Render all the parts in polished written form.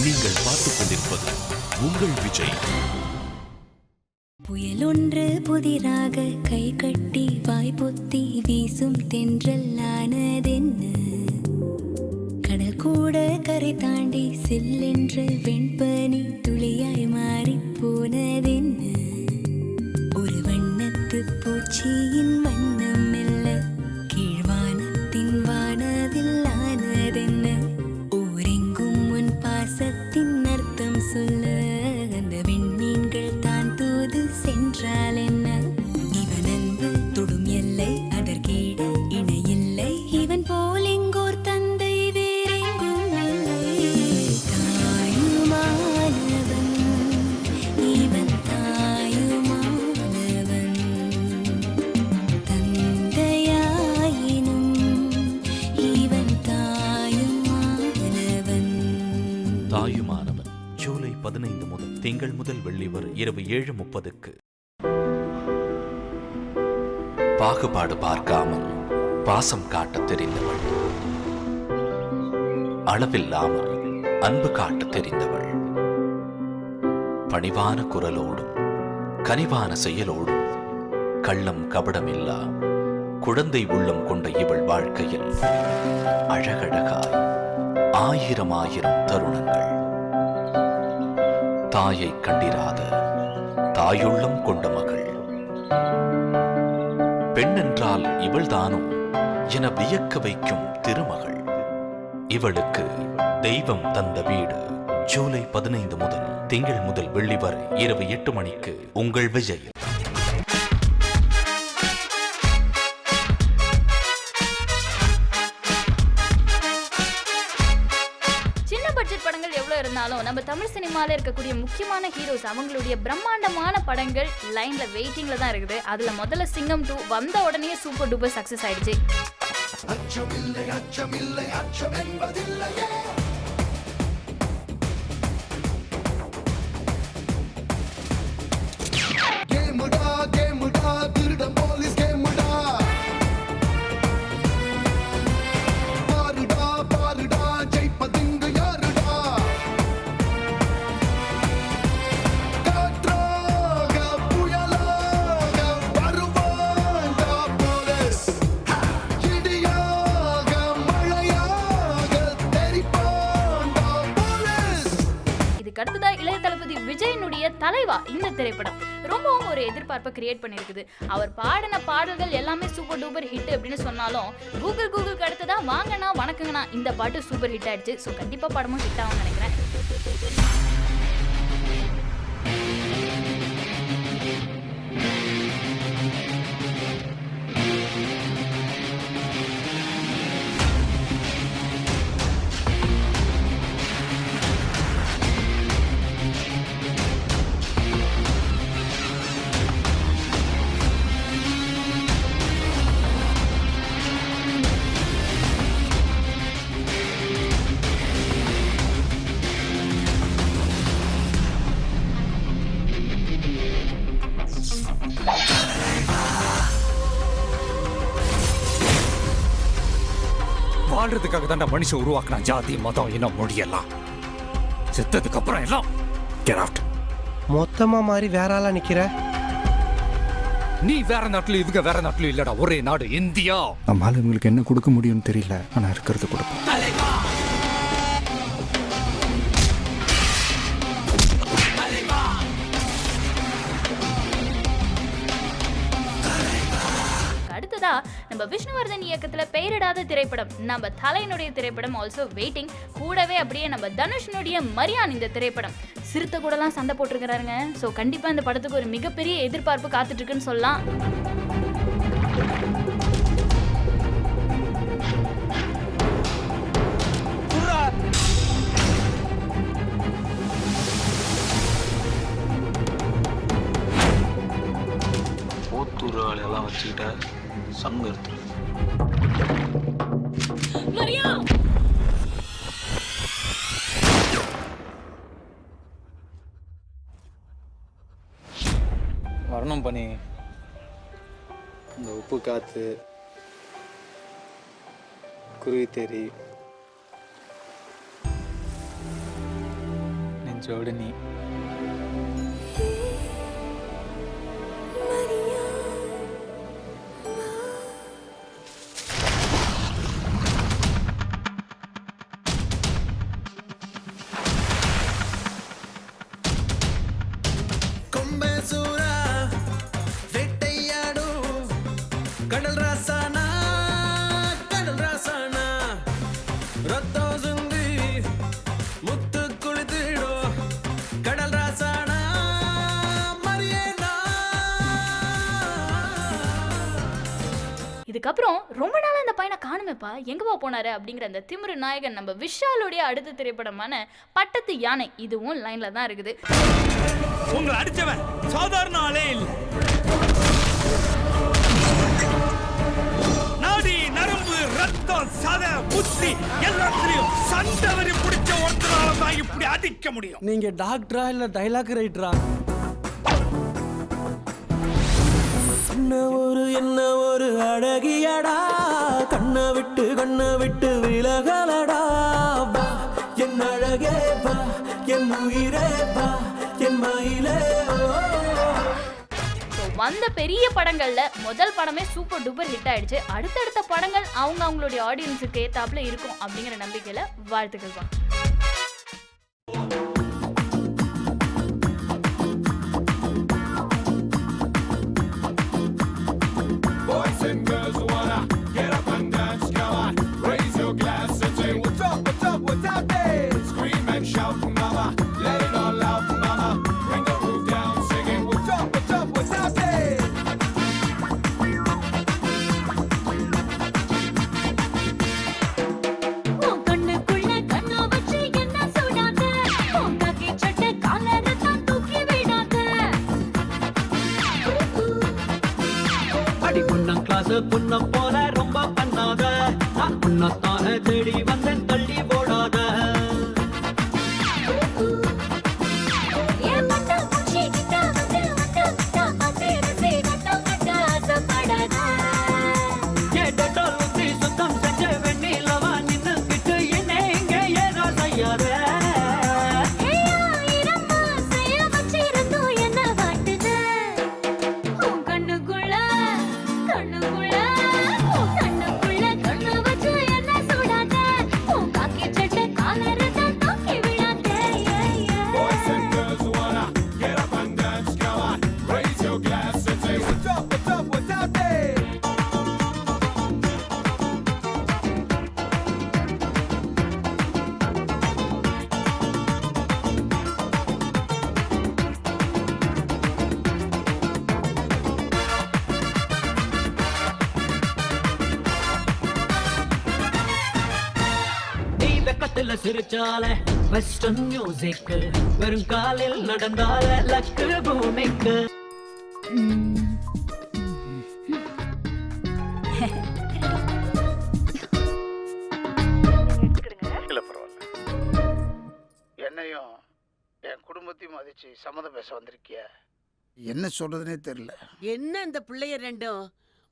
நீங்கள் பார்த்துக் கொண்டிருப்பது உங்கள் விஜய். புயலொன்று புதிராக கை கட்டி வாய் பொத்தி வீசும் தென்றல் ஆனதென்ன, கடல் கூட கரை தாண்டி செல்லென்று வெண்பனி துளியாய் மாறி போனதென்ன, ஒரு வண்ணத்து பூச்சியின் வண்ணம் மெல்ல கீழ்வானத்தின் வானவில் ஆனதென்ன, ஊரெங்கும் உன் பாசத்தின் அர்த்தம் சொல்ல அந்த விண்மீன்கள் தான் தூது சென்றால் என்ன, இவன் அன்பு தொடும் எல்லை அதற்கீட இணையில்லை, இவன் போல் எங்கோர் தந்தை வேறெங்கும் இல்லை, தாயுமானவன் இவன் தாயுமானவன், தந்தையாயினும் இவன் தாயுமானவன். தாயுமானவன் ஜூலை 15 முதல் திங்கள் முதல் வெள்ளி வரை இரவு 7:30க்கு. பாகுபாடு பார்க்காமல் பாசம் காட்ட தெரிந்தவள், அளவில்லாமல் அன்பு காட்ட தெரிந்தவள், பணிவான குரலோடும் கனிவான செயலோடும் கள்ளம் கபடமில்லா குழந்தை உள்ளம் கொண்ட இவள் வாழ்க்கையில் அழகழகாய் ஆயிரம் ஆயிரம் தருணங்கள். தாயை கண்டிராத தாயுள்ளம் கொண்ட மகள், பெண் என்றால் இவள்தானோ என வியக்க வைக்கும் திருமகள், இவளுக்கு தெய்வம் தந்த வீடு. ஜூலை 15 முதல் திங்கள் முதல் வெள்ளி வரை இரவு 8 மணிக்கு உங்கள் விஜய். படங்கள் எவ்வளவு இருந்தாலும் நம்ம தமிழ் சினிமால இருக்கக்கூடிய முக்கியமான ஹீரோஸ் அவங்களுடைய பிரம்மாண்டமான படங்கள் லைன்ல வெயிட்டிங்ல தான் இருக்குது. அதுல முதல்ல சிங்கம் 2 வந்த உடனே சூப்பர் டூப்பர் சக்சஸ் ஆயிடுச்சு. அச்சமில்லை அச்சமில்லை அச்சம் என்பதில்லையே, கேமுடா கேமுடா திருடம் போலீஸ் கேமுடா, பாருடா பாருடா ஜெயிப்பதிங்கு யாருடா, காற்றாக புயலாக வருவான்டா போலீஸ், இடியாக மழையாக தெரிப்பான்டா போலீஸ். இதுக்கு அடுத்ததா இளைய தளபதி விஜயனுடைய தலைவா இந்த திரைப்படம் ரொம்பவும் ஒரு எதிர்பார்ப்பை கிரியேட் பண்ணிருக்குது. அவர் பாடின பாடல்கள் எல்லாமே சூப்பர் டூப்பர் ஹிட் அப்படின்னு சொன்னாலும் கூகுளுக்கு அடுத்ததா வாங்கண்ணா வணக்கங்கண்ணா இந்த பாட்டு சூப்பர் ஹிட் ஆயிடுச்சு. ஸோ கண்டிப்பா படமும் ஹிட் ஆகும்னு நினைக்கிறேன். வாழ்றதுக்காக தான் மனுஷன் உருவாக்குனா ஜாதி மதம் இனம் மொழியெல்லாம், செத்ததுக்கு அப்புறம் எல்லாம் கெட் அவுட். மொத்தமா மாதிரி வேற ஆளா நிக்கிற, நீ வேற நாட்டுல இவங்க வேற நாட்டுல இல்லடா, ஒரே நாடு இந்தியா. நம்மால இவங்களுக்கு என்ன கொடுக்க முடியும்னு தெரியல, ஆனா இருக்கிறது கொடுப்போம். அடுத்ததா நம்ம விஷ்ணுவர்தன் இயக்கத்துல பெயரிடாத திரைப்படம் நம்ம தலையினுடைய திரைப்படம் ஆல்சோ வெயிட்டிங். கூடவே அப்படியே நம்ம தனுஷனுடைய மரியான் இந்த திரைப்படம் சிறுத்தை கூடலாம் சண்டை போட்டிருக்கிறாருங்க. ஸோ கண்டிப்பா இந்த படத்துக்கு ஒரு மிகப்பெரிய எதிர்பார்ப்பு காத்துட்டு இருக்குன்னு சொல்லலாம். ஓத்தூர் ஆளெல்லாம் வச்சுக்கிட்ட சங்கம் எடுத்து வரணும் பண்ணி இந்த உப்பு காற்று குருவி தேரி நெஞ்சோடு நீ. இதுக்கப்புறம் ரொம்ப நாளா இந்த பையனை காணுமேப்பா, எங்கப்பா போனாரு அப்படிங்கிற அந்த திமிரு நாயகன் நம்ம விஷாலுடைய அடுத்த திரைப்படமான பட்டத்து யானை இதுவும் லைன்ல தான் இருக்குது. உங்களை அடிச்சவன் சாதாரண ஆளே இல்ல. நாடி நரம்பு ரத்தம் சதை புத்தி எல்லாத்திலையும் சண்டவரி பிடிச்ச ஒருத்தரால தான் இப்படி அடிக்க முடியும். நீங்க டாக்டரா இல்ல டைலாக் ரைட்டரா? என்ன ஒரு அழகியடா, கண்ணை விட்டு விலகலடா, என் அழகே பா, என் உயிரே பா, என் மயிலே. வந்த பெரிய படங்கள்ல முதல் படமே சூப்பர் டூப்பர் ஹிட் ஆயிடுச்சு. அடுத்தடுத்த படங்கள் அவங்களுடைய ஆடியன்ஸுக்கு ஏத்தாப்புல இருக்கும் அப்படிங்கிற நம்பிக்கையில வாழ்த்துக்கள் தான். புண்ண போல ரொம்ப பண்ணாத, புண்ணத்தான தேடி வந்தேன் தள்ளி போடாத. சுத்தம் செஞ்ச வெண்ணிலவா நின்னு கிட்டு என்ன இங்க ஏதோ செய்யாத. சிரிச்சால வெஸ்டர்ன் மியூசிக், வெறும் காலில் நடந்தால லக்கு பூமிக்கு. இல்ல பரவாயில்ல, என்னையும் என் குடும்பத்தையும் மதிச்சு சம்மதம் பேச வந்திருக்கிய. என்ன சொல்றதுனே தெரியல. என்ன இந்த பிள்ளைய ரெண்டும்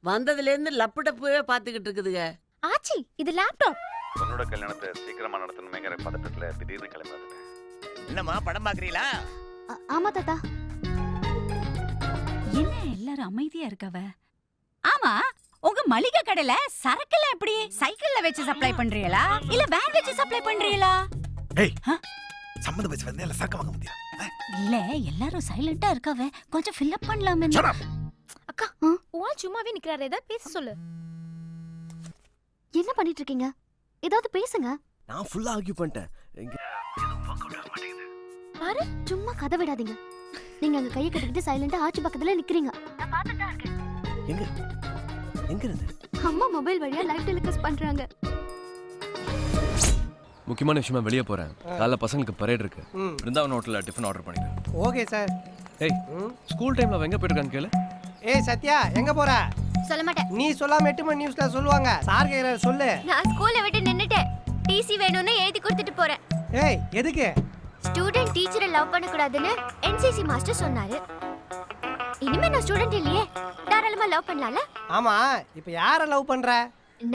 வந்ததுல இருந்து லப்பு டப்புவே பாத்துக்கிட்டு இருக்குதுங்க. ஆச்சி, இது லேப்டாப். உன்னோட கல்யாணத்தை சீக்கிரமா நடத்தணுமேங்கிற பதட்டத்துல திடீர்னு கிளம்பி வந்துட்டேன். என்னம்மா படம் பாக்குறீங்களா? ஆமா தாத்தா. என்ன எல்லாரும் அமைதியா இருக்கவ? ஆமா, உங்க மளிகை கடையில சரக்குல எப்படி சைக்கிள்ல வச்சு சப்ளை பண்றீங்களா இல்ல வேன் வச்சு சப்ளை பண்றீங்களா? ஏய், சம்மந்த பேச வந்தே சரக்கு வாங்க முடியா? இல்ல, எல்லாரும் சைலண்டா இருக்கவ, கொஞ்சம் ஃபில் அப் பண்ணலாமே. அக்கா, உன் சும்மாவே நிக்கறாரு, ஏதாவது பேச சொல்லு. என்ன பண்ணிட்டு இருக்கீங்க? ஏதாவது பேசுங்க. நான் ஃபுல்லா ஆர்கியூ பண்ணிட்டேன். பாரு, சும்மா கதை விடாதீங்க. நீங்க அங்க கையை கட்டிக்கிட்டு சைலண்டா ஆச்சி பக்கத்துல நிக்கிறீங்க. நான் பார்த்துட்டா இருக்கேன். எங்க இருந்து? அம்மா மொபைல் வழியா லைவ் டெலிகாஸ்ட் பண்றாங்க. முக்கியமான விஷயமா வெளியே போறேன். காலைல பசங்களுக்கு பரேட் இருக்கு. பிருந்தாவன் ஹோட்டல்ல டிஃபன் ஆர்டர் பண்ணிட்டேன். Okay sir. ஏய், ஸ்கூல் டைம்ல அவன் எங்க போயிருக்கான்னு கேளு. ஏய் சத்யா, எங்க போற? சொல்ல மாட்டேன். நீ சொல்லாம 8 மணி நியூஸ்ல சொல்லுவாங்க. சார் கேக்குற சொல்லு. நான் ஸ்கூலை விட்டு நின்னுட்டேன். டிசி வேணும்னு எழுதி கொடுத்துட்டு போறேன். ஏய், எதுக்கு? ஸ்டூடண்ட் டீச்சரை லவ் பண்ண கூடாதுன்னு என்சிசி மாஸ்டர் சொன்னாரு. இனிமே நான் ஸ்டூடண்ட் இல்லையே, தாராளமா லவ் பண்ணலாம்ல? ஆமா, இப்போ யாரை லவ் பண்ற?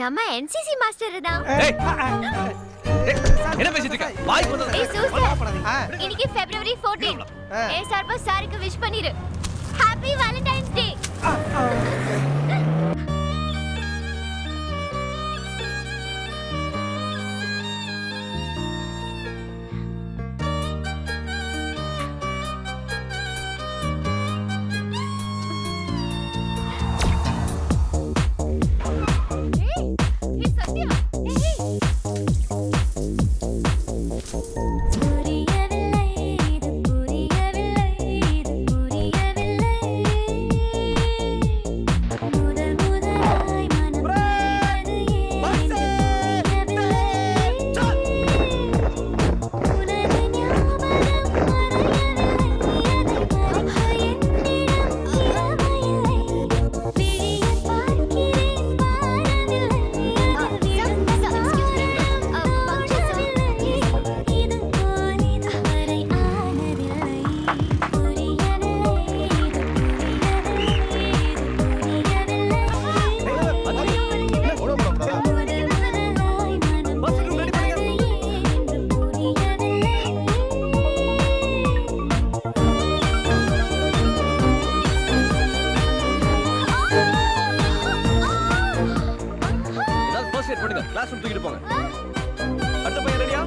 நம்ம என்சிசி மாஸ்டர் தான். என்ன பேசிட்டு இருக்க? வாய் போடு. ஏய் சூசர், இன்னைக்கு February 14 ஏ சார்பா சாருக்கு விஷ் பண்ணிரு. ஹேப்பி வேலண்டைன்ஸ் டே. புரியவில்லை இது புரியவில்லை இது புரியவில்லை முதல் முதலாய் மனம் புரிவது ஏன் புரியவில்லை உனது ஞாபகம் மறையவில்லை அதை மறைக்க என்னிடம் இளமையில்லை விழியை பார்க்கிறேன் வாழவில்லை அதில் விழுந்த இது போல் இதுவரை ஆனதில்லை புரியவில்லை இது ஏதாவது ஃபர்ஸ்ட் எய்ட் பண்ணுங்க. கிளாஸ் ரூம் தூக்கிட்டு போங்க. அடுத்த பையன் ரெடியா?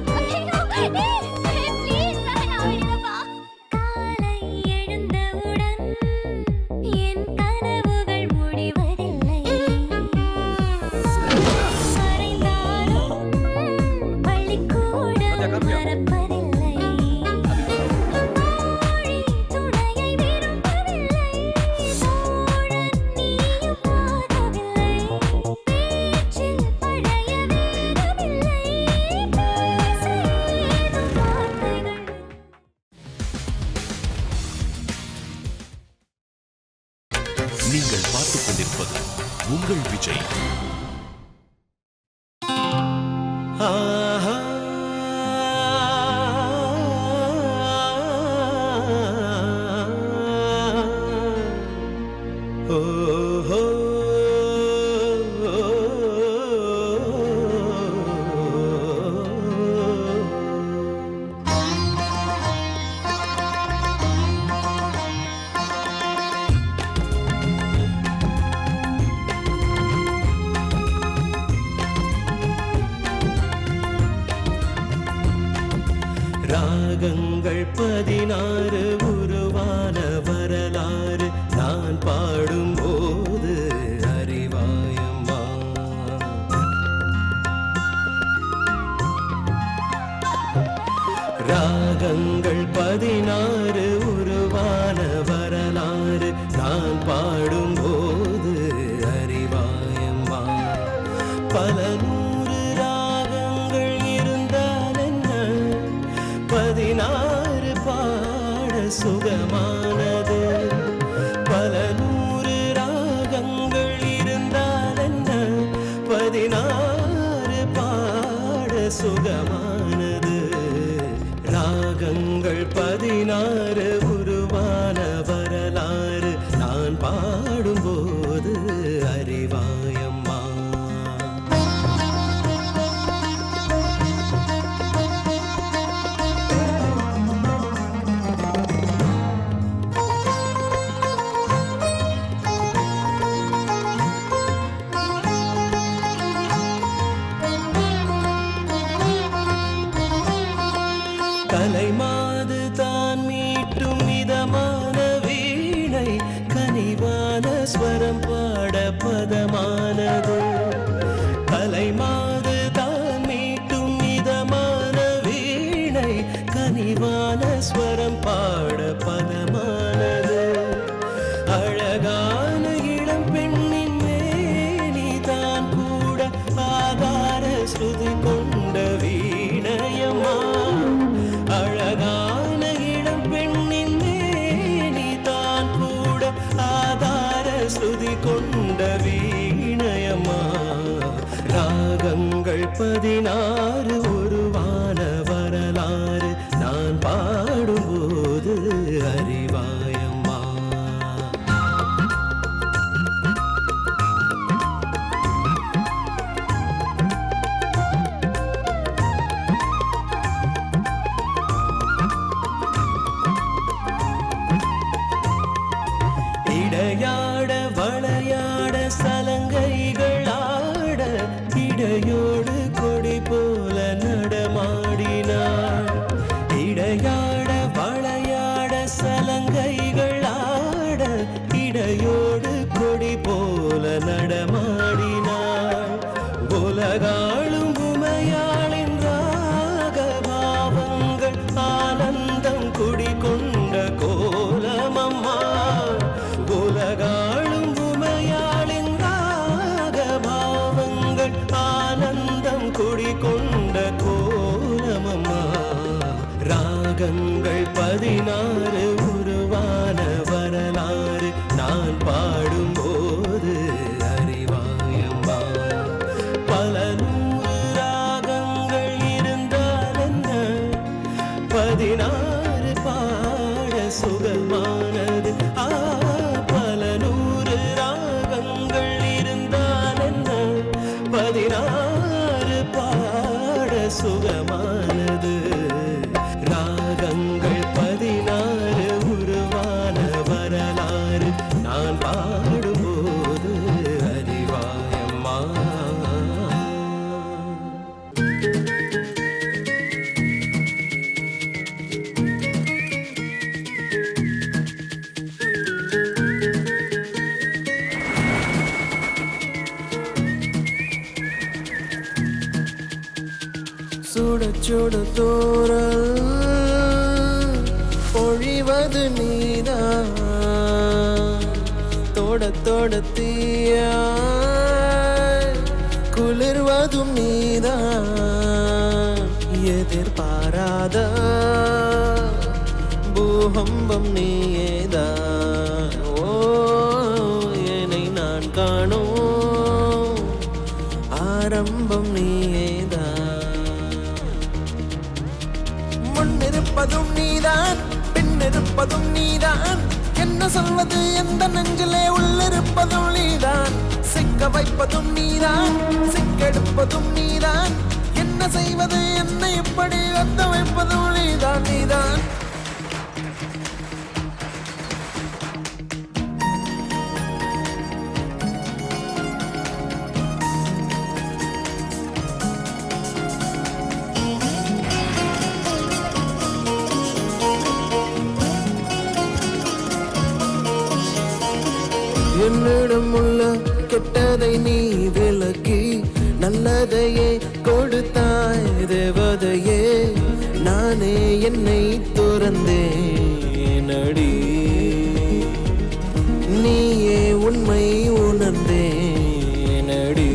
காலை எழுந்தவுடன் என் கனவுகள் முடிவதில்லை மறைந்தாலும் பள்ளிக்கூடம் மறப்பதில்லை மொழி துணையை விரும்பவில்லை தோழன் நீயும் ஆகவில்லை பேச்சில் பழைய வேதமில்லை பேச ஏதும் வார்த்தைகள் நீங்கள் பார்த்துக் கொண்டிருப்பது உங்கள் விஜய். ராகங்கள் 16 உருவான வரலாறு நான் பாடும்போது அறிவாயம்மா. ராகங்கள் 16 உருவான வரலாறு நான் பாடும்போது அறிவாயம்மா. பல நூறு ராகங்கள் இருந்தால் என்ன 16 பாட சுகமானது. பல நூறு ராகங்கள் இருந்தால் என்ன 16 பாட சுகமானது. ராகங்கள் 16 உருவான வரலாறு நான் பாடும்போது அறிவாயம்மா. கலைமாது தான் மீட்டும் மிதமான வீணை கனிவான ஸ்வரம் பாட பதமானது. கலைமாது தான் மீட்டும் மிதமான வீணை கனிவான ஸ்வரம் பாட பதமானது. அழகான இளம் பெண்ணின் மேனி தான் கூட ஆகார ஸ்ருதி கொண்ட வீணையம்மா. அழகான இளம் பெண்ணின் மேனி தான் கூட ஆதார ஸ்ருதி கொண்ட வீணையம்மா. ராகங்கள் 16 உருவான வரலாறு நான் பாடும்போது அறிவாயம்மா. ராகங்கள் 16 உருவான வரலாறு நான் பாடும்போது அறிவாயம்மா. பல 100 ராகங்கள் இருந்தால் என்ன, 16 பாட சுகமானது. பல 100 ராகங்கள் இருந்தால் என்ன, 16 பாட சுகமானது. ராகங்கள் 16 உருவான வரலாறு நான் பாடும்போது அறிவாயம்மா. சுட சுட தோறல் பொழிவது நீதான், தொட தொட தீயா குளிர்வதும் நீதான். எதிர்பாராத பூகம்பம் நீயேதான். ஓ என்னை நான் காணும் ஆரம்பம் நீயேதான். முன்னிருப்பதும் நீதான், பின்னிருப்பதும் நீதான். என்ன சொல்வது எந்த நெஞ்சிலே உள்ளிருப்பதும் நீதான். சிக்க வைப்பதும் நீதான், சிக்கெடுப்பதும் நீதான். என்ன செய்வது என்னை இப்படி வந்த வைப்பதும் நீதான் நீதான். என்னிடம் உள்ள கெட்டதை நீ விலக்கி நல்லதையே கொடுத்தாய் தேவதையே. நானே என்னை துறந்தேன் அடி, நீயே உண்மை உணர்ந்தேன் அடி.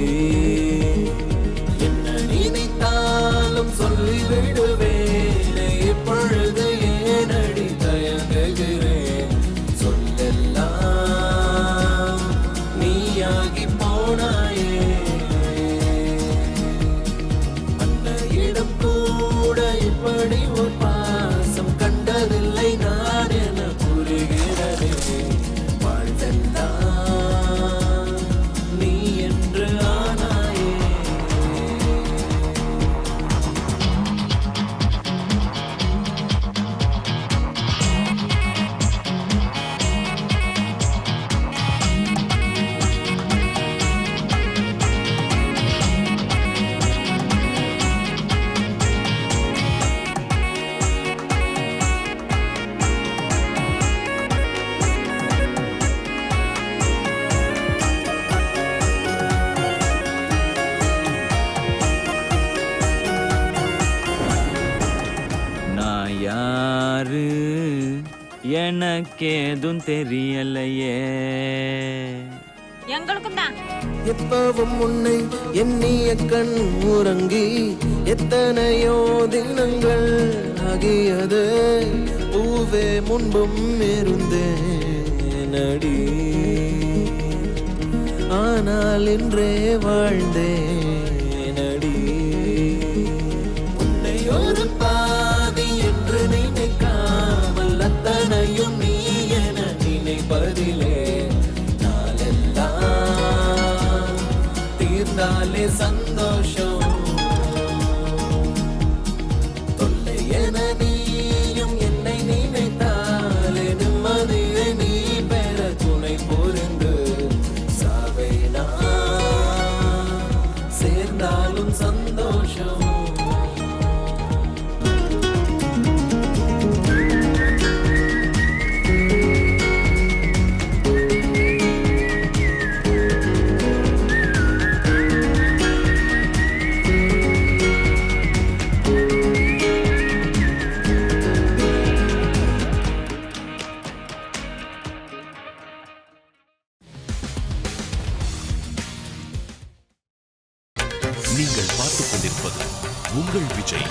என்ன நினைத்தாலும் சொல்லிவிடுவேன், இப்பொழுது ஏனடி தயங்குகிறேன். சொல்லெல்லாம் நீயாகி போனாயே. அந்த இடம் கூட இப்படி ஒரு பாசம் கண்டதில்லை நான் என புரிகிறதே. வாழ்வெல்லாம் நீ என்று ஆனாயே. நான் யாரு எனக்கேதும் தெரியலையே. எங்களுக்கும் தான். எப்பவும் உன்னை எண்ணிய கண் உறங்கி எத்தனையோ தினங்கள் ஆகியது. பூவே முன்பும் இருந்தேன் அடி, ஆனால் இன்றே வாழ்ந்தேன் அடி. உன்னை ஒரு பாதி என்று நினைக்காமல் அத்தனையும் நீ என நினைப்பதிலே நாளெல்லாம் தீர்ந்தாலே சந்தோஷம். தொல்லை என நீயும் என்னை நினைத்தாலே நிம்மதியை நீ பெற துணை புரிந்து சாவை நான் சேர்ந்தாலும் சந்தோஷம். நீங்கள் பார்த்துக் கொண்டிருப்பது உங்கள் விஜய்.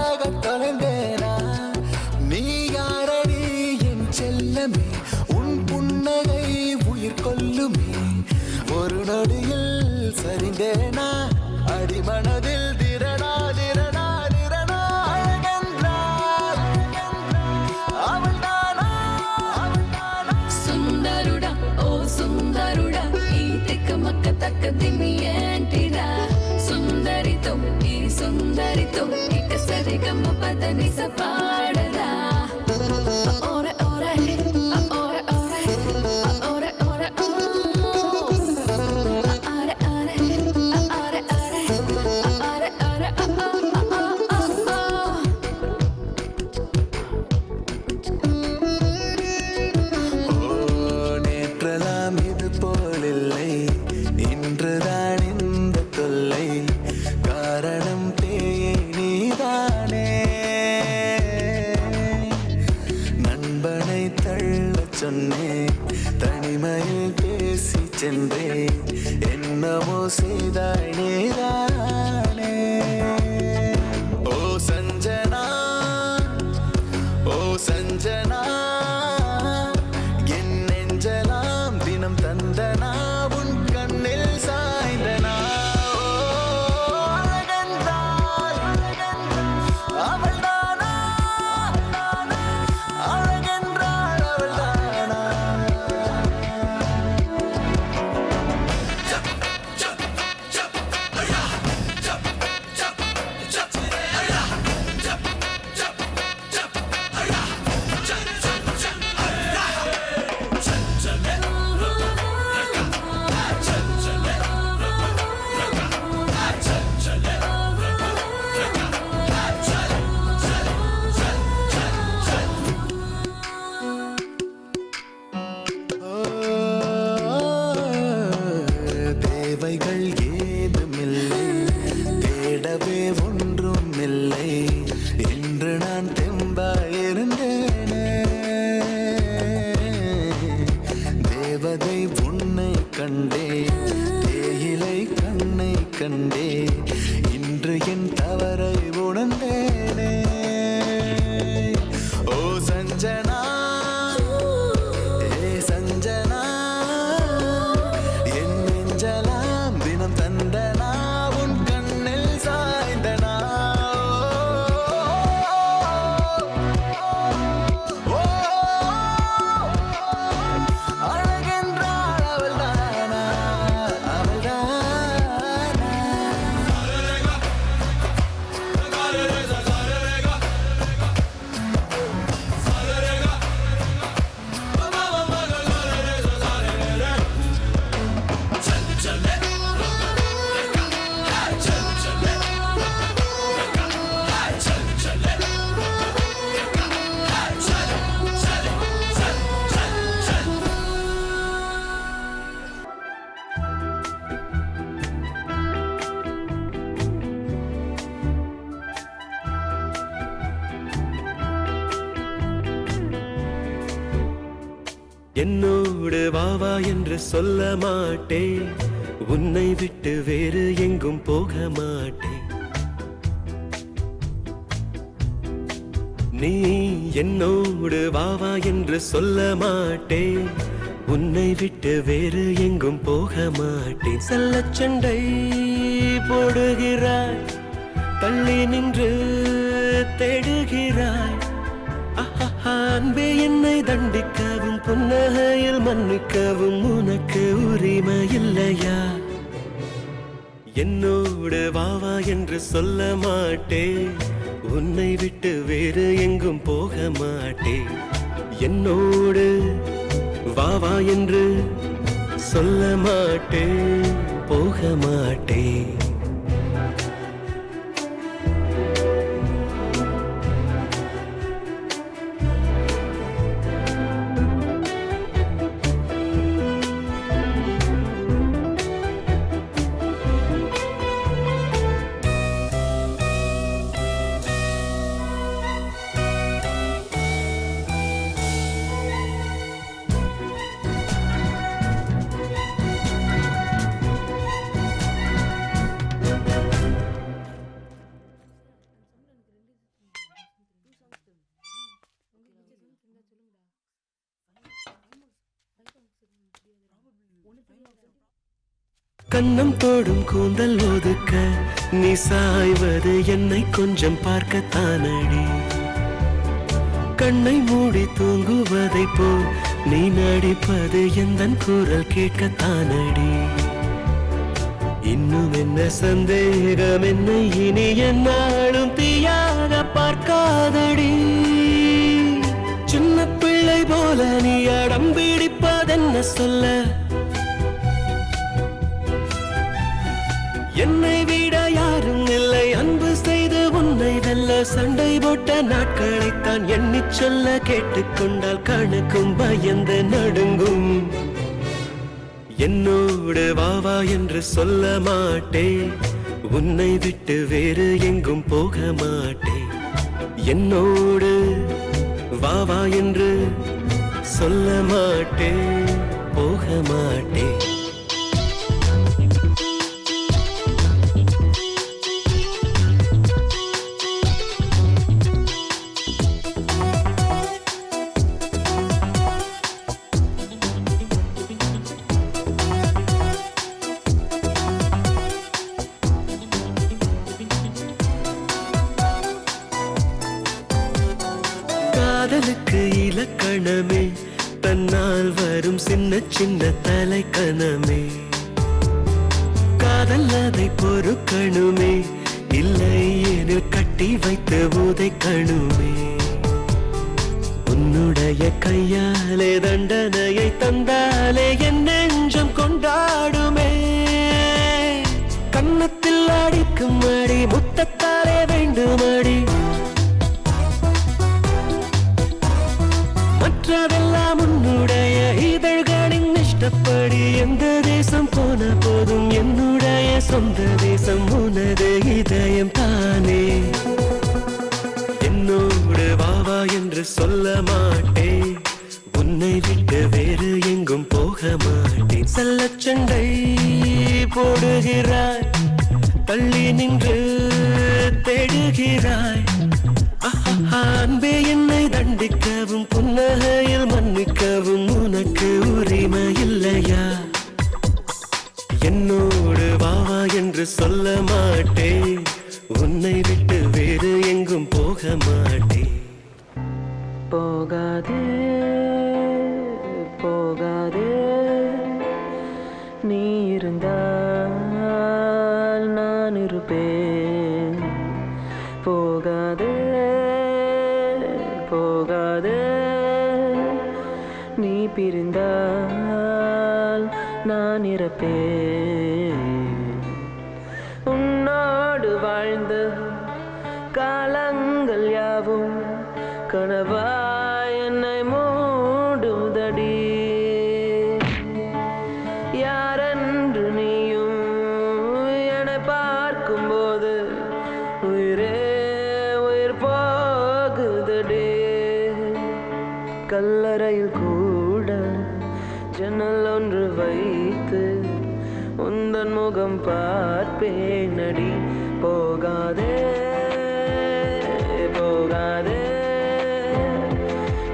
காதலாக தொலைந்தேனா நீ யாரடி என் செல்லமே உன் புன்னகை உயிர் கொல்லுமே ஒரு நொடியில் சரிந்தேனா அடிமனதில் திரடா திரடா திரடா அழகென்றால் அவள்தானா సుందరుడా ఓ సుందరుడా ఈ తిక్కమక్క తక్క దిమి ఏంటిరా సుందరితో ఈ సుందరితో ఇక సరిగమ్మ పదని సపాడరా ఓరే ఓరే ఓరే ఓరే ఓరే ఓరే అరే అరే అరే అరే అరే நேற்றலாம் இது போலில்லை இன்றுதான் இந்த தொல்லை காரணம் தேயை நீதானே நண்பனை தள்ளச் சொன்னேன் தனிமையில் பேசி சென்றேன் என்னமோ செய்தாய் நீதானே ஓ சஞ்சனா ஓ சஞ்சனா என் நெஞ்சலாம் தினம் தந்தனா உன் கண்ணில் சாய்ந்தனா ஓ, அழகென்றால் அவள்தானா அழகென்றால் அவள்தானா தேவைகள் ஏதுமில்லை தேடவே ஒன்றும் இல்லை என்று நான் தெம்பாயிருந்தேனே தேவதை உன்னை கண்டே தேயிலை கண்ணை கண்டே இன்று என் தவறை உணர்ந்தேனே ஓ சஞ்சனா ஏ சஞ்சனா என் நெஞ்சலாம் தினம் தந்தனா உன் கண்ணில் சாய்ந்தனா ஓ, அழகென்றால் அவள்தானா அவள்தானா என்னோடு வா வா என்று சொல்ல மாட்டேன் உன்னை விட்டு வேறு எங்கும் போக மாட்டேன் நீ என்னோடு வா வா என்று சொல்ல மாட்டேன் உன்னை விட்டு வேறு எங்கும் போக மாட்டேன் செல்லச் சண்டை போடுகிறாய் தள்ளி நின்று தேடுகிறாய் அன்பே என்னை தண்டிக்கவும் புன்னகையில் மன்னிக்கவும் உனக்கு உரிமை இல்லையா என்னோடு வா வா என்று சொல்ல மாட்டேன் உன்னை விட்டு வேறு எங்கும் போக மாட்டேன் என்னோடு வா வா என்று சொல்ல மாட்டேன் போக மாட்டேன் கன்னம் தோடும் கூந்தல் ஒதுக்க நீ சாய்வது என்னை கொஞ்சம் பார்க்கத்தானடி. கண்ணை மூடி தூங்குவதை போல் நீ நடிப்பது எந்தன் குரல் கேட்கத்தானடி. இன்னும் என்ன சந்தேகம் என்னை இனி என்னாலும் தீயாக பார்க்காதடி. சின்ன பிள்ளை போல நீ அடம் பிடிப்பதென்ன சொல்ல. என்னை விட யாரும் இல்லை அன்பு செய்து உன்னை வெல்ல. சண்டை போட்ட நாட்களைத்தான் எண்ணிச் சொல்ல கேட்டுக்கொண்டால் கணக்கும் பயந்து நடுங்கும். என்னோடு வாவா என்று சொல்ல மாட்டேன், உன்னை விட்டு வேறு எங்கும் போக மாட்டேன். என்னோடு வாவா என்று சொல்ல மாட்டேன், போக மாட்டேன். காதலுக்கு இலக்கணமே தன்னால் வரும் சின்ன சின்ன தலைக்கணமே. காதல் அதை பொறுக்கணுமே, இல்லை எனில் கட்டி வைத்து உதைக்கணுமே. உன்னுடைய கையாலே தண்டனையை தந்தாலே என் நெஞ்சம் கொண்டாடுமே. கன்னத்தில் அடிக்கும் அடி முத்தத்தாலே வேண்டுமடி. மற்றதெல்லாம் உன்னுடைய இதழ்களின் இஷ்டப்படி. எந்த தேசம் போன போதும் என்னுடைய சொந்த தேசம் உனது இதயம் தானே. என்னோடு வாவா என்று சொல்ல மாட்டேன், உன்னை விட்டு வேறு எங்கும் போக மாட்டேன். செல்லச் சண்டை போடுகிறாய், தள்ளி நின்று தேடுகிறாய். அன்பே என்னை தண்டிக்கவும் புன்னகையில் மன்னிக்கவும் உனக்கு உரிமை இல்லையா? என்னோடு வாவா என்று சொல்ல மாட்டேன், உன்னை விட்டு வேறு எங்கும் போக மாட்டேன். போகாதே போகாதே, நீ இருந்தால் நான் இருப்பேன். போகாதே போகாதே, நீ பிரிந்தால் நான் இறப்பேன். உன்னோடு வாழ்ந்த காலங்கள் யாவும் கனவாய் என்னை மூடுதடி. யாரென்று நீயும் என்னை பார்க்கும்போது உயிரே உயிர் போகுதடி. கல்லறையில் கூட ஜன்னல் ஒன்று வைத்து உந்தன் முகம் பார்ப்பேனடி. போகாதே போகாதே,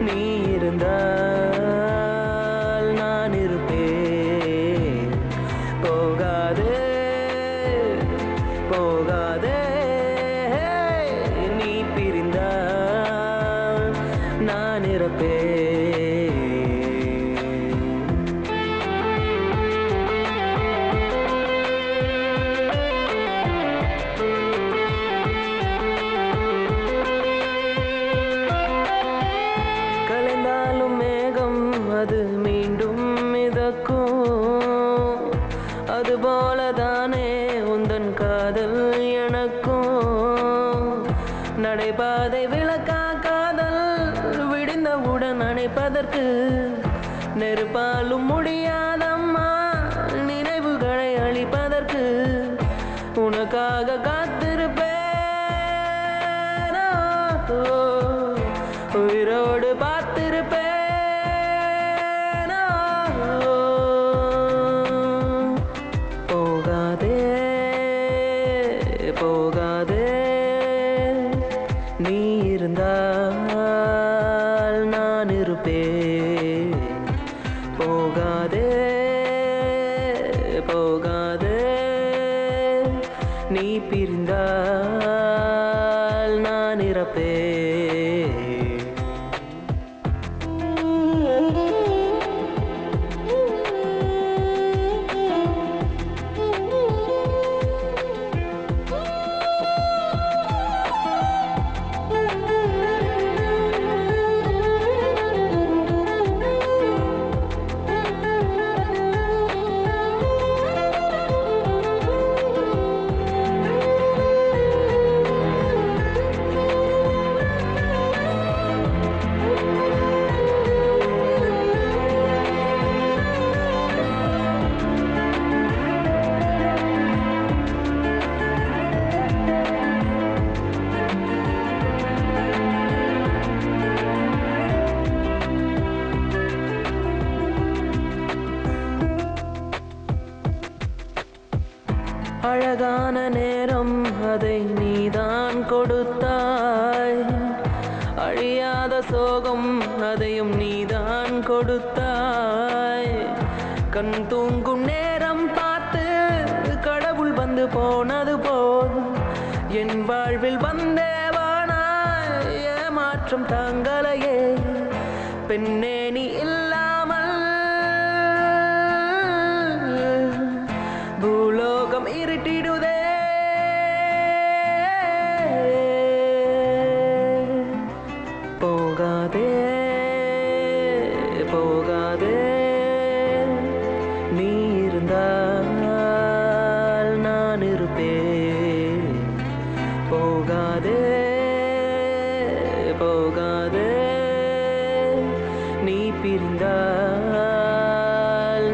நீ இருந்தால் நான் இருப்பேன். போகாதே போகாதே, நீ பிரிந்தால் நான் இறப்பேன். கலைந்தாலும் மேகம் அது மீண்டும் மிதக்கும், அதுபோலதானே உந்தன் காதல் எனக்கும். நடைபாதை விளக்கா காதல் விடிந்தவுடன் அணைப்பதற்கு நெருப்பாலும் முடியாதம்மா. நினைவுகளை அழிப்பதற்கு உனக்காக காத்திருப்பேன். உயிரோடு பார்த்திருப்பேன். போகாதே போகாதே, நீ இருந்தால் நான் இருப்பேன். போகாதே போகாதே, அழகான நேரம் அதை நீதான் கொடுத்தாய், அழியாத சோகம் அதையும் நீதான் கொடுத்தாய். கண் தூங்கும் நேரம் பார்த்து கடவுள் வந்து போனது போல் என் வாழ்வில் வந்தேவானாய். ஏமாற்றம் தாங்களையே பெண்ணே நீ இல்லாமல் பூலோகம் இருட்டிடுதே. போகாதே போகாதே, நீ இருந்தால் நான் இருப்பேன். போகாதே போகாதே, நீ பிரிந்தால்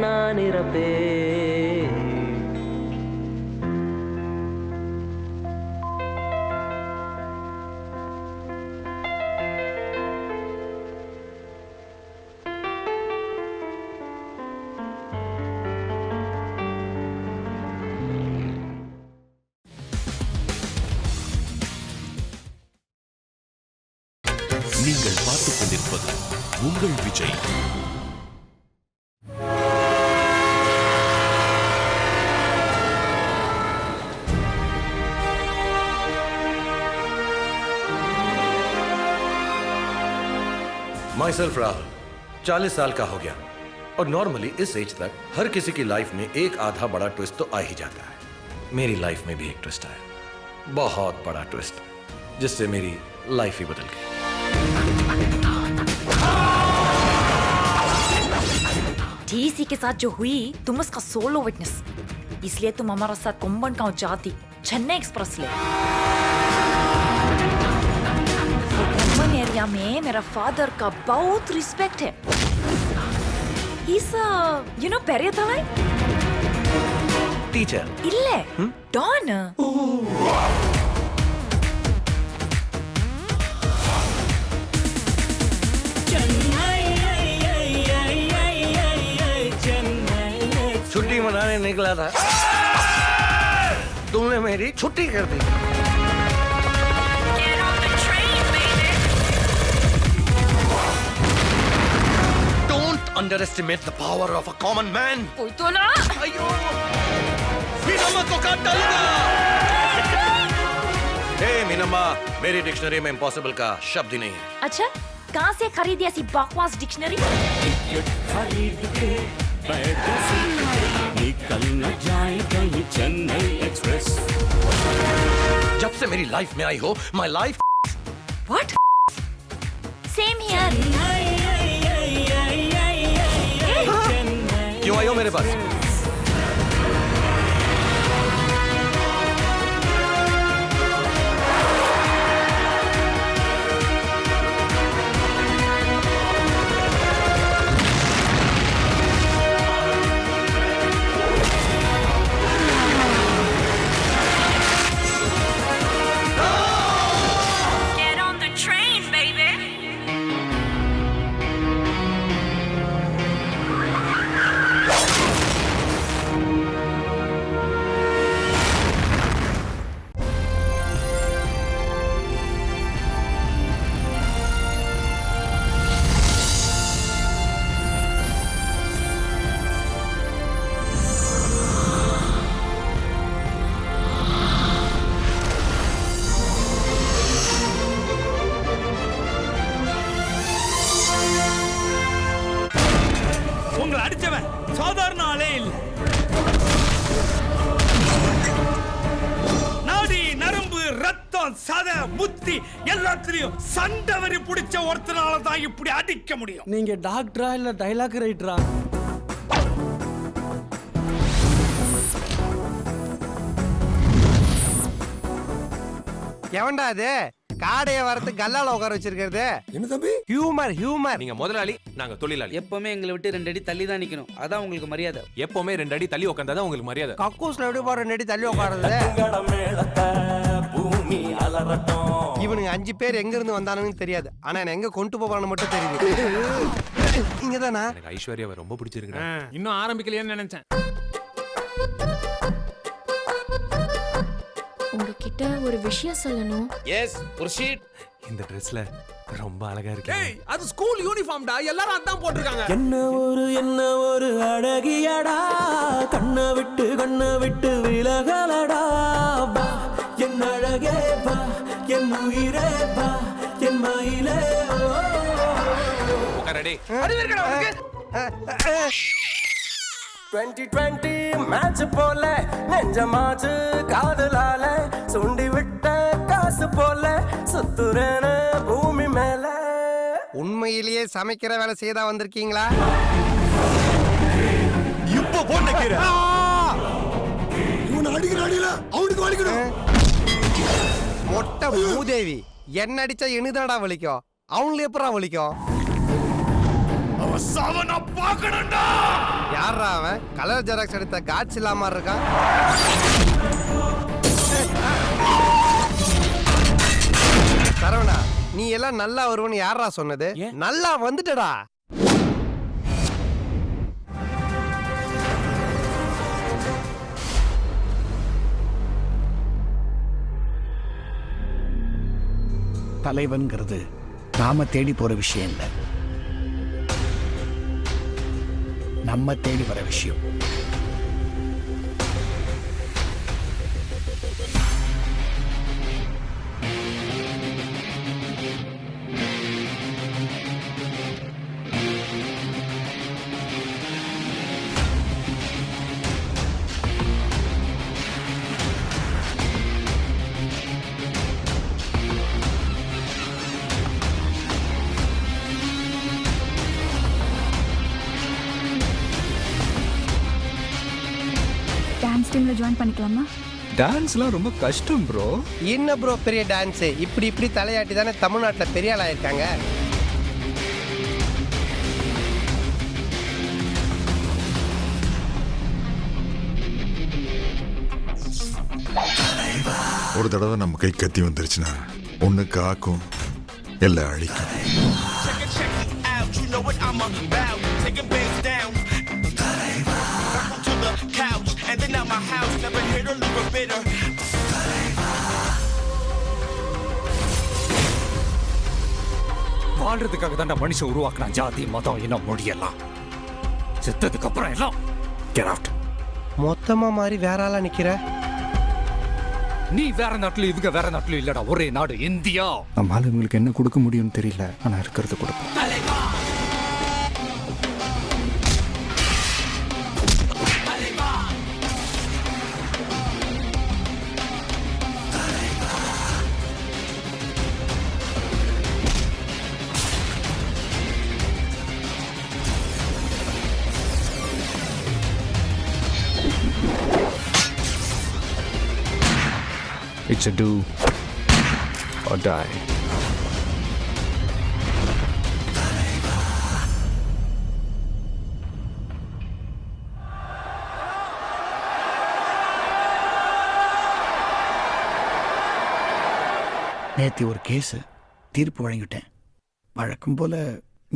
நான் இறப்பேன். நீங்கள் பார்த்துக் கொண்டிருப்பது உங்கள் விஜய். माई सेल्फ राहुल 40 साल का हो गया और नॉर्मली इस एज तक हर किसी की लाइफ में एक आधा बड़ा ट्विस्ट तो आ ही जाता है. मेरी लाइफ में भी एक ट्विस्ट आया, बहुत बड़ा ट्विस्ट, जिससे मेरी लाइफ ही बदल गई. टीसी के साथ जो हुई तुम उसका सोलो विटनेस, इसलिए तुम हमारा साथ कोम्बन गांव जाती चेन्नई एक्सप्रेस ले. कोम्बन एरिया में मेरा फादर का बहुत रिस्पेक्ट है. He's you know पेरियतलाई टीचर इल्ले डॉन. छुट्टी मनाने निकला था, तुमने मेरी छुट्टी कर दी. Don't underestimate the power of a common man. कोई तो ना. अयो, मीनम्मा को काट डालूंगा. हे मीनम्मा, मेरी डिक्शनरी में इम्पॉसिबल का शब्द ही नहीं है. अच्छा, कहाँ से खरीदी ऐसी बकवास डिक्शनरी? निकल न जाए कहीं चेन्नई एक्सप्रेस. जब से मेरी लाइफ में आई हो, my life. What? Same here. क्यों आई हो मेरे पास? புத்தி எல்லாத்துலயும் சண்டை வரி பிடிச்ச ஒருத்தனால தான் இப்படி அடிக்க முடியும். நீங்க டாக்டரா இல்ல டைலாக் ரைட்டரா? எவன்டா அது காடைய வரத்து கல்லால உட்கார வச்சிருக்கிறது? என்ன தம்பி? ஹியூமர். நீங்க முதலாளி, நாங்க தொழிலாளி. எப்பவுமே எங்களை விட்டு 2 அடி தள்ளி தான் நிக்கணும். அதான் உங்களுக்கு மரியாதை. எப்பவுமே 2 அடி தள்ளி உட்கார்ந்தாதான் உங்களுக்கு மரியாதை. கக்கூஸ்ல எப்படி போற நெடி தள்ளி உட்காருது? இவனுங்க 5 பேர் எங்க இருந்து வந்தானுன்னு தெரியாது. ஆனா என்ன எங்க கொண்டு போவான்னு மட்டும் தெரியுது. இங்கதானா? எனக்கு ஐஸ்வர்யாவை ரொம்ப பிடிச்சிருக்கு. இன்னும் ஆரம்பிக்கலையான்னு நினைச்சேன். உங்ககிட்ட ஒரு விஷயம் சொல்லணும். Yes, proceed. இந்த ட்ரெஸ்ல ரொம்ப அழகா இருக்கு. அது ஸ்கூல் யூனிஃபார்ம்டா. எல்லாரும் அதான் போட்டுருக்காங்க. என்ன ஒரு அழகியடா, கண்ணை விட்டு விலகலடா. வா என் அழகே வா, என் உயிரே வா, என் மயிலே. ரெடி? 2020 மேட்ச் போல நெஞ்சமாச்சு காதலால, சுண்டி விட்ட காசு போல சுத்துறேன பூமி மேல. உண்மையிலேயே சமைக்கிற வேலை செய்தா வந்திருக்கீங்களா? இப்ப போட்டுக்கிற இவன் அடிக்கிற அடியில அவனுக்கு வலிக்கணும். மொட்டை மூதேவி, என்ன அடிச்சா இனிதாடா வலிக்கும், அவனுக்கு எப்படா வலிக்கும்? அவன் சாவ நான் பார்க்கணும்டா. யாரா அவன்? கலர் ஜெராக்ஸ் எடுத்த காட்சி இல்லாம இருக்கான். சரவணா, நீ எல்லாம் நல்லா வருவன்னு யாரா சொன்னது? நல்லா வந்துட்டடா. தலைவன்கிறது நாம தேடி போற விஷயம் இல்லை, நம்ம தேடி வர விஷயம். டான்ஸ் டீம்ல ஜாயின் பண்ணிக்கலாமா? டான்ஸ்லாம் ரொம்ப கஷ்டம் ப்ரோ. என்ன ப்ரோ பெரிய டான்ஸ்? இப்படி தலையாட்டி தானே தமிழ்நாட்டுல பெரிய ஆளா இருக்காங்க. ஒரு தடவை நம்ம கை கத்தி வந்துருச்சுன்னா ஒண்ணு காக்கும், எல்லாம் அழிக்கும். வாழ்றதுக்காக தான் மனுஷன் உருவாக்குறான். ஜாதி மதம் இனம் மொழியெல்லாம் செத்ததுக்கு அப்புறம் எல்லாம் get out. மொத்தமா மாதிரி வேற ஆளா நிக்கிற? நீ வேற நாட்டுல இவங்க வேற நாட்டுல இல்லடா, ஒரே நாடு இந்தியா. நம்ம ஆளுங்களுக்கு என்ன கொடுக்க முடியும்னு தெரியல, ஆனா இருக்கிறது கொடுப்போம். It's a do or die. நேத்து ஒரு கேஸ் தீர்ப்பு வழங்கிட்டேன். வழக்கம் போல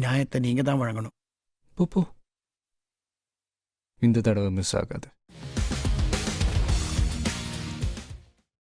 நியாயத்தை நீங்க தான் வழங்கணும். போ இந்த தடவை மிஸ் ஆகாது.